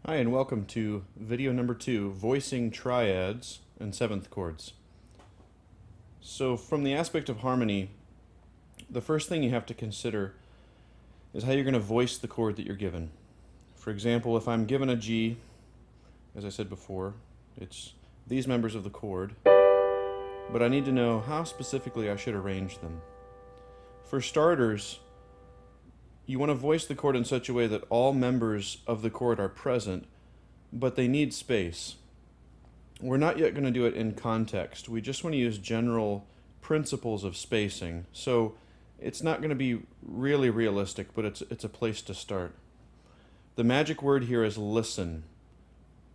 Hi, and welcome to video number 2, voicing triads and seventh chords. So from the aspect of harmony, the first thing you have to consider is how you're going to voice the chord that you're given. For example, if I'm given a G, as I said before, it's these members of the chord, but I need to know how specifically I should arrange them. For starters, you want to voice the chord in such a way that all members of the chord are present, but they need space. We're not yet going to do it in context. We just want to use general principles of spacing. So it's not going to be really realistic, but it's a place to start. The magic word here is listen.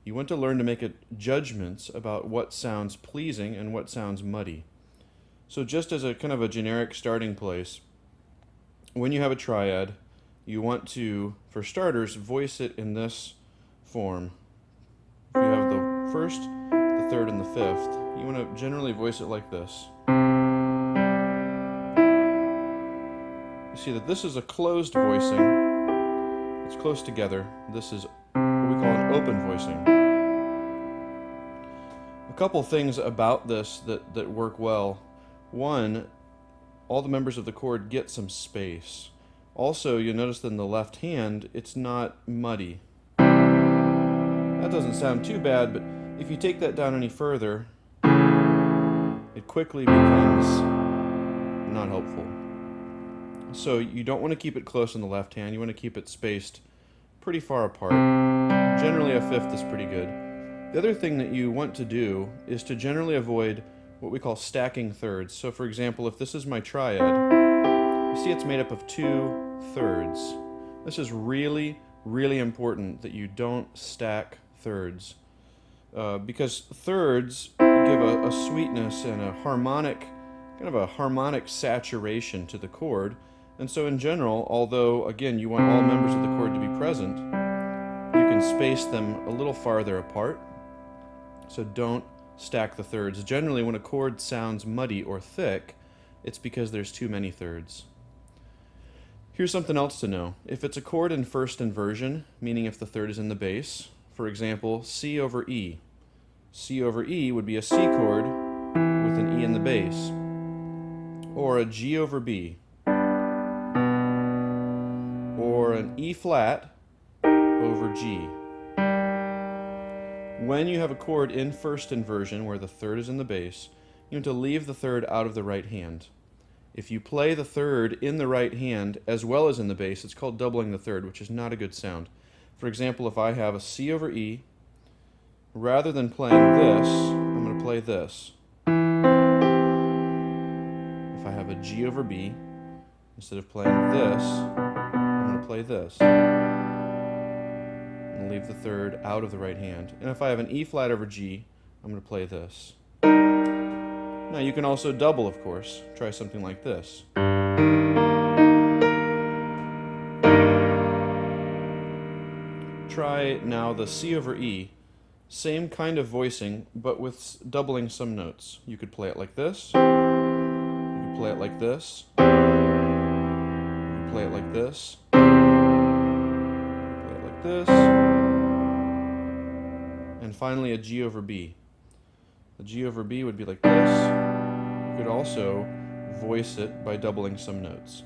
You want to learn to make judgments about what sounds pleasing and what sounds muddy. So just as a kind of a generic starting place, when you have a triad, you want to, for starters, voice it in this form. If you have the first, the third, and the fifth, you want to generally voice it like this. You see that this is a closed voicing. It's close together. This is what we call an open voicing. A couple things about this that work well. One, all the members of the chord get some space. Also, you'll notice that in the left hand, it's not muddy. That doesn't sound too bad, but if you take that down any further, it quickly becomes not helpful. So you don't want to keep it close in the left hand. You want to keep it spaced pretty far apart. Generally, a fifth is pretty good. The other thing that you want to do is to generally avoid what we call stacking thirds. So for example, if this is my triad, you see it's made up of 2 thirds. This is really, really important that you don't stack thirds, because thirds give a sweetness and a harmonic, kind of a harmonic saturation to the chord. And so in general, although again you want all members of the chord to be present, you can space them a little farther apart. So don't stack the thirds. Generally, when a chord sounds muddy or thick, it's because there's too many thirds. Here's something else to know. If it's a chord in first inversion, meaning if the third is in the bass, for example, C over E. C over E would be a C chord with an E in the bass, or a G over B, or an E flat over G. When you have a chord in first inversion where the third is in the bass, you want to leave the third out of the right hand. If you play the third in the right hand as well as in the bass, it's called doubling the third, which is not a good sound. For example, if I have a C over E, rather than playing this, I'm going to play this. If I have a G over B, instead of playing this, I'm going to play this. And leave the third out of the right hand. And if I have an E flat over G, I'm going to play this. Now you can also double, of course. Try something like this. Try now the C over E. Same kind of voicing, but with doubling some notes. You could play it like this. You could play it like this. You could play it like this. You could play it like this. And finally a G over B. The G over B would be like this. You could also voice it by doubling some notes.